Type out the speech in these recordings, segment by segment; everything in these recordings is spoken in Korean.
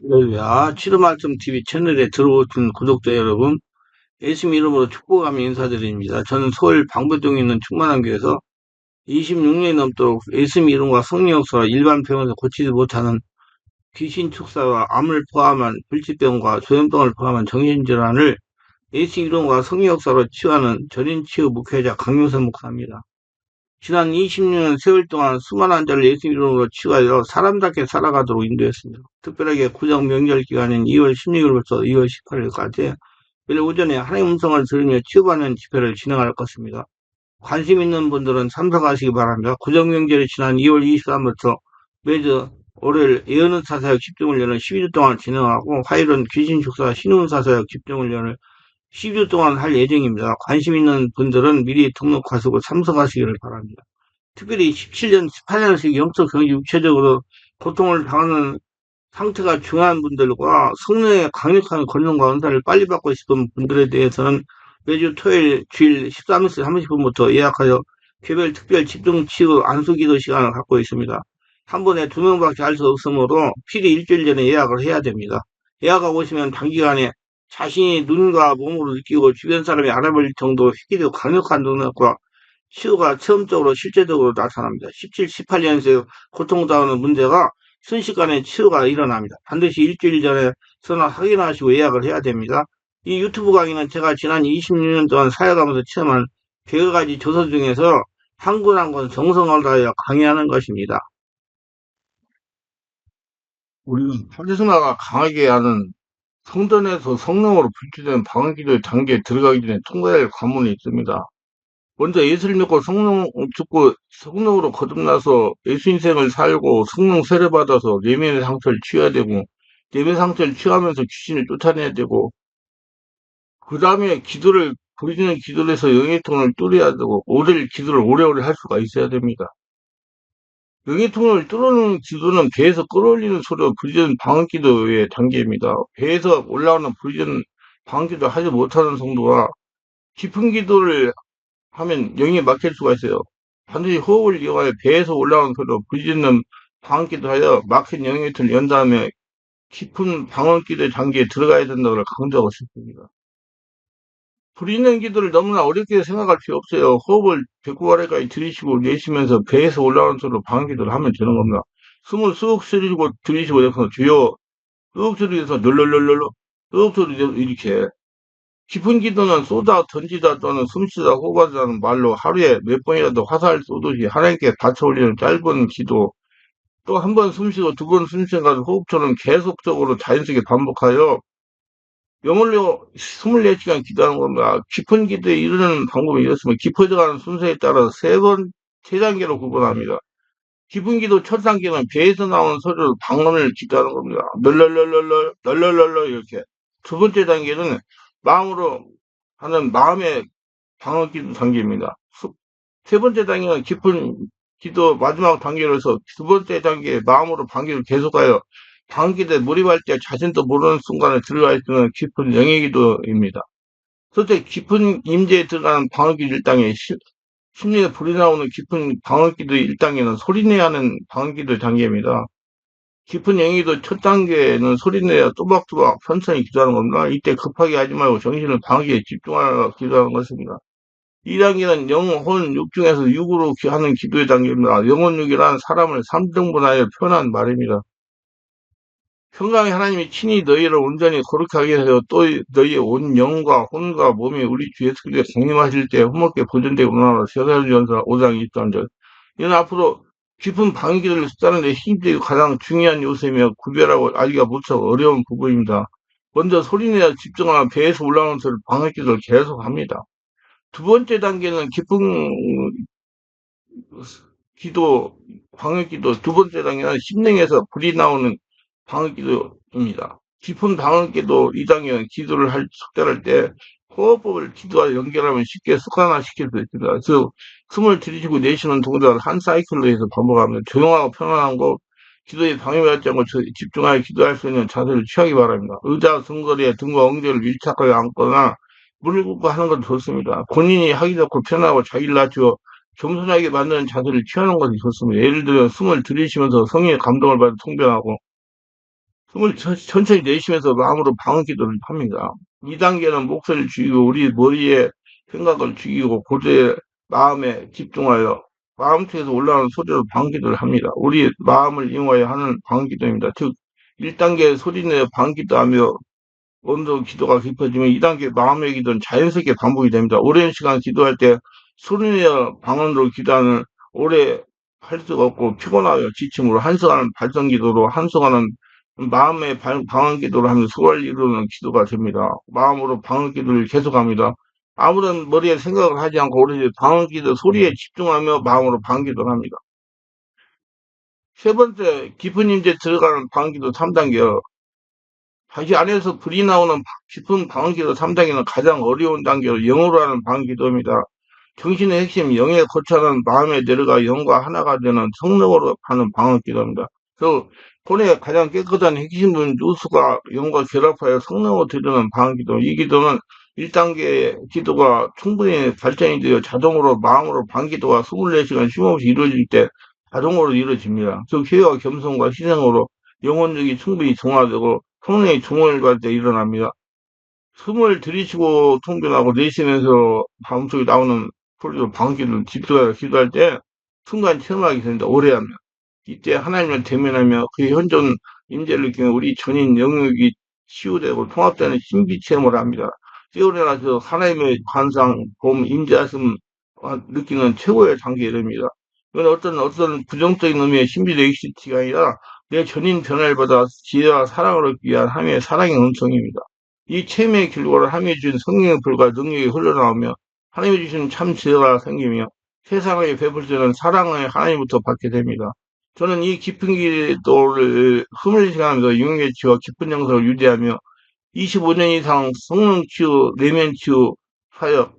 할렐루야. 치료말씀TV 채널에 들어오신 구독자 여러분, 예수님 이름으로 축복하며 인사드립니다. 저는 서울 방배동에 있는 충만한교에서 26년이 넘도록 예수님 이름과 성령 역사와 일반 병원에서 고치지 못하는 귀신 축사와 암을 포함한 불치병과 조현병을 포함한 정신질환을 예수님 이름과 성령 역사로 치유하는 전인치유 목회자 강용선 목사입니다. 지난 26년 세월 동안 수많은 환자를 예수 이름으로 치유하여 사람답게 살아가도록 인도했습니다. 특별하게 구정 명절 기간인 2월 16일부터 2월 18일까지 매일 오전에 하나님 음성을 들으며 치유받는 집회를 진행할 것입니다. 관심 있는 분들은 참석하시기 바랍니다. 구정 명절이 지난 2월 23일부터 매주 월요일 예언은 사사역 집중훈련을 12주 동안 진행하고 화요일은 귀신 축사 신운 사사역 집중훈련을 10주 동안 할 예정입니다. 관심 있는 분들은 미리 등록하시고 참석하시기를 바랍니다. 특별히 17년, 18년씩 영적, 경제, 육체적으로 고통을 당하는 상태가 중요한 분들과 성령의 강력한 권능과 은사를 빨리 받고 싶은 분들에 대해서는 매주 토요일, 주일 13시 30분부터 예약하여 개별 특별 집중 치유 안수기도 시간을 갖고 있습니다. 한 번에 2명밖에 할 수 없으므로 필히 일주일 전에 예약을 해야 됩니다. 예약하고 오시면 단기간에 자신이 눈과 몸으로 느끼고 주변 사람이 알아볼 정도로 휘기도 강력한 능력과 치유가 처음적으로 실제적으로 나타납니다. 17, 18년생 고통당하는 문제가 순식간에 치유가 일어납니다. 반드시 일주일 전에 전화 확인하시고 예약을 해야 됩니다. 이 유튜브 강의는 제가 지난 26년 동안 사역하면서 체험한 100여 가지 조서 중에서 한 권 한 권 정성을 다하여 강의하는 것입니다. 우리는 카리스마가 강하게 하는 성전에서 성령으로 불출된 방언기도의 단계에 들어가기 전에 통과해야 할 관문이 있습니다. 먼저 예수를 믿고 성령 죽고 성령으로 거듭나서 예수 인생을 살고 성령 세례받아서 내면의 상처를 치유해야 되고 내면 상처를 치유하면서 귀신을 쫓아내야 되고 그 다음에 기도를 부르짖는 기도를 해서 영의 통을 뚫어야 되고 오래 기도를 오래오래 할 수가 있어야 됩니다. 영의 통을 뚫어놓는 기도는 배에서 끌어올리는 소리로 부르짖는 방언기도의 단계입니다. 배에서 올라오는 부르짖는 방언기도 하지 못하는 성도가 깊은 기도를 하면 영이 막힐 수가 있어요. 반드시 호흡을 이용하여 배에서 올라오는 소리로 부르짖는 방언기도 하여 막힌 영의 틀을 연 다음에 깊은 방언기도의 단계에 들어가야 된다고 강조하고 싶습니다. 부르짖는 기도를 너무나 어렵게 생각할 필요 없어요. 호흡을 배꼽 아래까지 들이쉬고 내쉬면서 배에서 올라오는 소리로 방언기도를 하면 되는 겁니다. 숨을 쑥 쉬고 들이쉬고 내서 주여 쑥 들이쉬면서 널널널널 쑥 들이쉬고 이렇게 깊은 기도는 쏟아 던지다 또는 숨쉬다 호흡하다는 말로 하루에 몇 번이라도 화살 쏘듯이 하나님께 바쳐 올리는 짧은 기도, 또 한 번 숨쉬고 두 번 숨쉬어가지고 호흡처럼 계속적으로 자연스럽게 반복하여 영혼로 24시간 기도하는 겁니다. 깊은 기도에 이르는 방법이 이렇습니다. 깊어져가는 순서에 따라서 세 단계로 구분합니다. 깊은 기도 첫 단계는 배에서 나오는 소리로 방언을 기도하는 겁니다. 널널널널널 널널널널 이렇게. 두 번째 단계는 마음으로 하는 마음의 방언 기도 단계입니다. 세 번째 단계는 깊은 기도 마지막 단계로서 두 번째 단계 마음으로 방기를 계속하여 방기도에 몰입할 때 자신도 모르는 순간에 들어갈 수 있는 깊은 영의 기도입니다. 첫째 깊은 임재에 들어가는 방언기도 1단계, 심리에 불이 나오는 깊은 방언기도 1단계는 소리내야 하는 방언기도 단계입니다. 깊은 영의도 첫 단계는 소리내야 또박또박 천천히 기도하는 겁니다. 이때 급하게 하지 말고 정신을 방기에 집중하여 기도하는 것입니다. 2단계는 영, 혼, 육 중에서 육으로 하는 기도의 단계입니다. 영혼, 육이란 사람을 3등분하여 표현한 말입니다. 평강의 하나님이 친히 너희를 온전히 거룩하게 하게 하여 또 너희의 온 영과 혼과 몸이 우리 주 예수 그리스도에 강림하실 때 흠없게 보존되고 운하라. 세사전서 5장 23절. 이는 앞으로 깊은 방기를 쓰다는 데 힘들고 가장 중요한 요소이며 구별하고 알기가 무척 어려운 부분입니다. 먼저 소리내어 집중하면 배에서 올라오는 소리를 방기를 계속합니다. 두 번째 단계는 깊은 기도, 방언기도 두 번째 단계는 심령에서 불이 나오는 방언기도입니다. 깊은 방언기도 2단계는 기도를 속달할 때 호흡법을 기도와 연결하면 쉽게 습관화시킬 수 있습니다. 그래서 숨을 들이쉬고 내쉬는 동작을 한 사이클로 해서 반복하면 조용하고 편안한 곳, 기도에 방해받지 않고 집중하여 기도할 수 있는 자세를 취하기 바랍니다. 의자 등거리에 등과 엉덩이를 밀착하여 앉거나 무릎 꿇고 하는 것도 좋습니다. 본인이 하기 좋고 편하고 자기를 낮추어 겸손하게 만드는 자세를 취하는 것이 좋습니다. 예를 들어 숨을 들이쉬면서 성령의 감동을 받아 통변하고 숨을 천천히 내쉬면서 마음으로 방언 기도를 합니다. 2단계는 목소리를 죽이고 우리 머리에 생각을 죽이고 고조의 마음에 집중하여 마음속에서 올라오는 소리로 방언 기도를 합니다. 우리 마음을 이용하여 하는 방언 기도입니다. 즉 1단계 소리내어 방언 기도하며 온도 기도가 깊어지면 2단계 마음의 기도는 자연스럽게 반복이 됩니다. 오랜 시간 기도할 때 소리내어 방언으로 기도하는 오래 할 수가 없고 피곤하여 지침으로 한순간은 발성 기도로 한순간은 마음의 방언 기도를 하면서 소화를 이루는 기도가 됩니다. 마음으로 방언 기도를 계속합니다. 아무런 머리에 생각을 하지 않고 오로지 방언 기도 소리에 집중하며 마음으로 방언 기도를 합니다. 세 번째, 깊은 임재 들어가는 방언 기도 3단계요. 자기 안에서 불이 나오는 깊은 방언기도 3단계는 가장 어려운 단계로 영으로 하는 방언기도입니다. 정신의 핵심, 영에 거처하는 마음에 내려가 영과 하나가 되는 성령으로 하는 방언기도입니다. 그 본의 가장 깨끗한 핵심은 누수가 영과 결합하여 성령으로 드리는 방언기도. 이 기도는 1단계 기도가 충분히 발전이 되어 자동으로 마음으로 방기도가 24시간 쉼없이 이루어질 때 자동으로 이루어집니다. 즉 회와 겸손과 희생으로 영혼력이 충분히 정화되고 성령의 중원을 받을 때 일어납니다. 숨을 들이쉬고 통변하고 내쉬면서 마음속에 나오는 소리로 방귀를 집중하여 기도할 때 순간 체험하게 됩니다. 오래 하면. 이때 하나님을 대면하며 그의 현존 임재를 느끼며 우리 전인 영역이 치유되고 통합되는 신비 체험을 합니다. 깨어나서 하나님의 관상, 봄, 임재하심 느끼는 최고의 단계에 이릅니다. 이건 어떤 부정적인 의미의 신비적 익시티가 아니라 내 전인 변화를 받아 지혜와 사랑을 얻기 위한 하나님의 사랑의 음성입니다. 이 체험의 결과를 하나님이 주신 성령의 불과 능력이 흘러나오며 하나님이 주신 참 지혜가 생기며 세상에 베풀 는 사랑을 하나님부터 받게 됩니다. 저는 이 깊은 기도를 24시간하면서 영의 치유와 깊은 영성을 유지하며 25년 이상 성령 치유, 내면 치유 사역,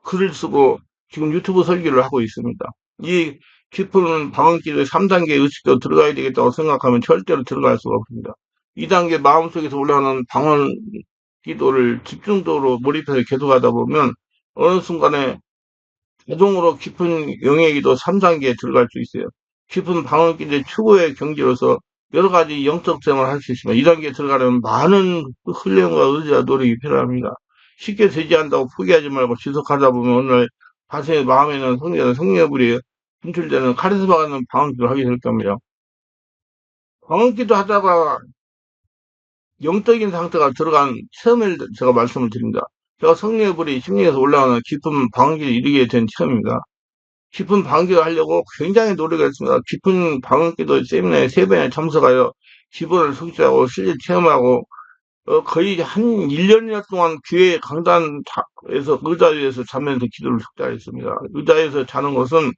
글을 쓰고 지금 유튜브 설교를 하고 있습니다. 이 깊은 방언기도의 3단계 의식도 들어가야 되겠다고 생각하면 절대로 들어갈 수가 없습니다. 2단계 마음속에서 올라오는 방언 기도를 집중도로 몰입해서 계속하다 보면 어느 순간에 자동으로 깊은 영의 기도 3단계에 들어갈 수 있어요. 깊은 방언 기도의 최고의 경지로서 여러 가지 영적 체험을 할 수 있습니다. 2단계에 들어가려면 많은 훈련과 의지와 노력이 필요합니다. 쉽게 되지 않는다고 포기하지 말고 지속하다 보면 오늘 자신의 마음에는 성령의 불이 분출되는 카리스마 가는 방언기도를 하게 될 겁니다. 방언기도 하다가 영적인 상태가 들어간 체험을 제가 말씀을 드립니다. 제가 성령의 불이 심령에서 올라오는 깊은 방언기를 이루게 된 체험입니다. 깊은 방언기도 하려고 굉장히 노력했습니다. 깊은 방언기도 세미나에 3번에 참석하여 기본을 숙지하고 실제 체험하고 거의 한 1년 동안 교회 강단에서 의자 위에서 자면서 기도를 숙달했습니다. 의자에서 자는 것은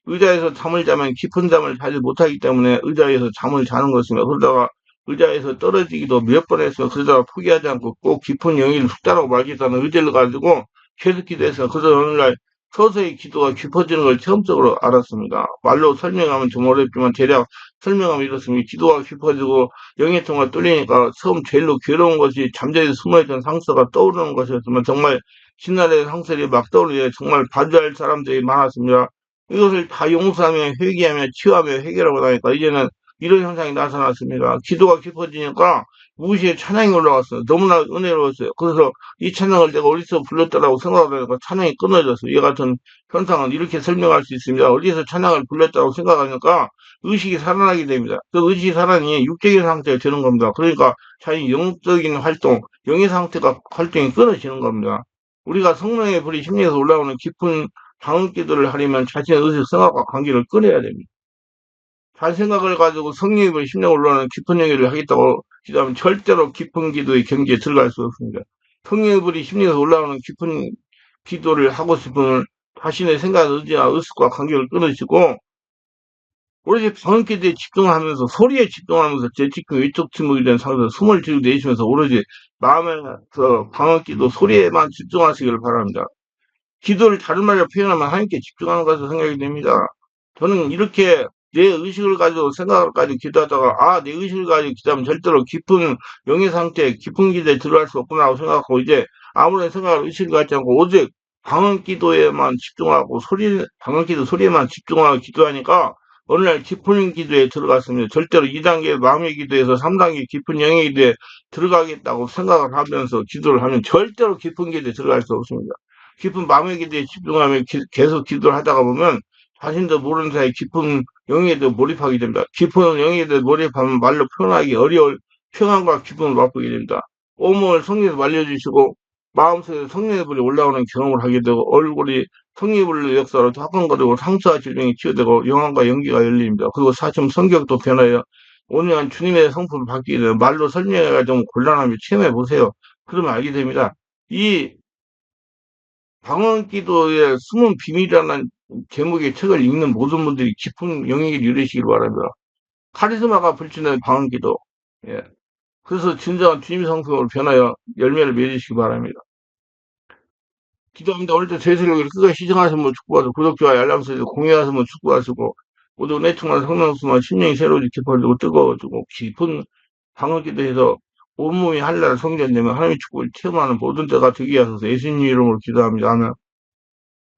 의자에서 잠을 자면 깊은 잠을 자지 못하기 때문에 의자에서 잠을 자는 것입니다. 그러다가 의자에서 떨어지기도 몇 번 했어요. 그러다가 포기하지 않고 꼭 깊은 영역을 숙달하고 말겠다는 의지를 가지고 계속 기도했어요. 그래서 오늘날 서서히 기도가 깊어지는 걸 체험적으로 알았습니다. 말로 설명하면 좀 어렵지만 대략 설명하면 이렇습니다. 기도가 깊어지고 영의 통가 뚫리니까 처음 제일로 괴로운 것이 잠자리 숨어있던 상처가 떠오르는 것이었지만 정말 지난해 상처들이 막 떠오르니 정말 반주할 사람들이 많았습니다. 이것을 다 용서하며 회개하며 치유하며 해결하고 나니까 이제는 이런 현상이 나타났습니다. 기도가 깊어지니까 무시에 찬양이 올라왔어요. 너무나 은혜로웠어요. 그래서 이 찬양을 내가 어디서 불렀다라고 생각하니까 찬양이 끊어졌어요. 이 같은 현상은 이렇게 설명할 수 있습니다. 어디서 찬양을 불렀다고 생각하니까 의식이 살아나게 됩니다. 그 의식이 살아나니 육적인 상태가 되는 겁니다. 그러니까 자기 영적인 활동, 영의 상태가 활동이 끊어지는 겁니다. 우리가 성령의 불이 심리에서 올라오는 깊은 방언 기도를 하려면 자신의 의식, 생각과 관계를 끊어야 됩니다. 잘 생각을 가지고 성령의 심령 올라오는 깊은 영역을 하겠다고 기도하면 절대로 깊은 기도의 경지에 들어갈 수 없습니다. 성령의 불이 심령에서 올라오는 깊은 기도를 하고 싶으면 자신의 생각, 의지와 의식과 관계를 끊으시고 오로지 방언 기도에 집중하면서 소리에 집중하면서 재집중 위쪽 침묵이 된 상태에서 숨을 들이내쉬면서 오로지 마음에서 방언 기도 소리에만 집중하시기를 바랍니다. 기도를 다른 말로 표현하면 하나님께 집중하는 것으로 생각이 됩니다. 저는 이렇게 내 의식을 가지고 생각을 가지고 기도하다가 내 의식을 가지고 기도하면 절대로 깊은 영의 상태, 깊은 기도에 들어갈 수 없구나 하고 생각하고 이제 아무런 생각을 의식을 갖지 않고 오직 방언 기도에만 집중하고 방언 기도 소리에만 집중하고 기도하니까 어느 날 깊은 기도에 들어갔습니다. 절대로 2단계 마음의 기도에서 3단계 깊은 영의 기도에 들어가겠다고 생각을 하면서 기도를 하면 절대로 깊은 기도에 들어갈 수 없습니다. 깊은 마음의 기도에 집중하면 계속 기도를 하다가 보면 자신도 모르는 사이 깊은 영의 기도에 몰입하게 됩니다. 깊은 영의 기도에 몰입하면 말로 표현하기 어려울 평안과 기쁨을 맛보게 됩니다. 온몸을 성령에서 말려주시고 마음속에 성령의 불이 올라오는 경험을 하게 되고 얼굴이 성리불로 역사로 화끈거리고 상처와 질병이 치유되고 영혼과 연기가 열립니다. 그리고 사심 성격도 변하여 온유한 주님의 성품을 받게 되는 말로 설명해가 좀 곤란하면 체험해 보세요. 그러면 알게 됩니다. 이 방언 기도의 숨은 비밀이라는 제목의 책을 읽는 모든 분들이 깊은 영역을 이루시길 바랍니다. 카리스마가 불친된 방언 기도. 예. 그래서 진정한 주님 성품으로 변하여 열매를 맺으시기 바랍니다. 기도합니다. 오늘도 제 설교를 끝까지 시청하시면 축복하시고 구독, 좋아요, 알람 설정 공유하시면 축복하시고 모두 내 충만 성령수만 심령이 새로워지고 깊어지고 뜨거워지고 깊은 방언 기도해서 온몸이 한나라 성전되면 하나님의 축복을 체험하는 모든 때가 되게 하소서 예수님 이름으로 기도합니다. 아멘.